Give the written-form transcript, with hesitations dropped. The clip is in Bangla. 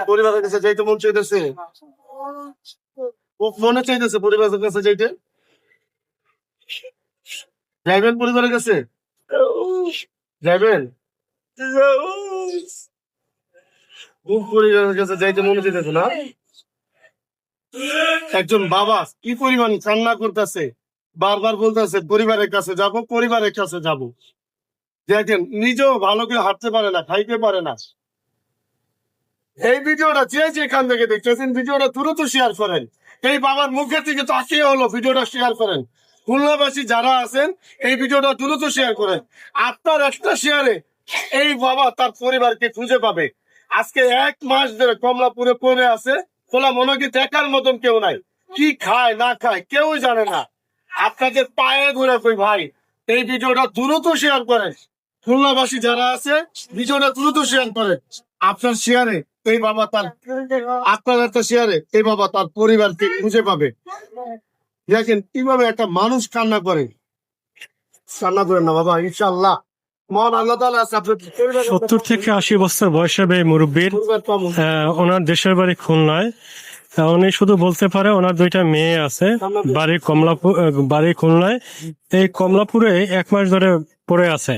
পরিবারের কাছে যাইতে মন চাইতেছে, ও মনে চাইতেছে পরিবারের কাছে যাইতে। যাইবেন পরিবারের কাছে, যাইবেন পরিবারের কাছে যাইতে মনে চাইতেছে না। একজন বাবা কি পরিমাণ কান্না করতেছে, বারবার বলতেছে পরিবারের কাছে যাব, পরিবারের কাছে যাব। দেখেন নিজেও ভালো করে হাঁটতে পারে না, খাইতে পারে না। এই ভিডিওটা যে যেখান থেকে দেখতেছেন ভিডিওটা দ্রুত শেয়ার করেন। এই বাবার মুখের থেকে তাকিয়ে হলো ভিডিওটা শেয়ার করেন। খুলনাবাসী যারা আছেন এই ভিডিওটা দ্রুত শেয়ার করেন। আপনার একটা শেয়ারে এই বাবা তার পরিবারকে খুঁজে পাবে। আজকে 1 মাস ধরে কমলাপুরে পড়ে আছে, খোলা মনে কি দেখার মতন কেউ নাই, কি খায় না খায় কেউই জানে না। আপনাদের পায়ে ধরে কই ভাই এই ভিডিওটা দ্রুত শেয়ার করেন। খুলনাবাসী যারা আছে ভিডিওটা দ্রুত শেয়ার করেন। আপনার শেয়ারে এই বাবা তার, আপনার একটা শেয়ারে এই বাবা তার পরিবারকে খুঁজে পাবে। দেখেন কিভাবে একটা মানুষ কান্না করে। কান্না করেন না বাবা, ইনশাআল্লাহ মহান আল্লাহ তাআলা আছে আপনার পরিবারের 70 থেকে 80 বছর বয়স হবে এই মুরব্বীর। পরিবার পাবো। ওনার দেশের বাড়ি খুলনায়। উনি শুধু বলতে পারে ওনার 2টা মেয়ে আছে, বাড়ি খুলনায়। এই কমলাপুরে 1 মাস ধরে পড়ে আছে।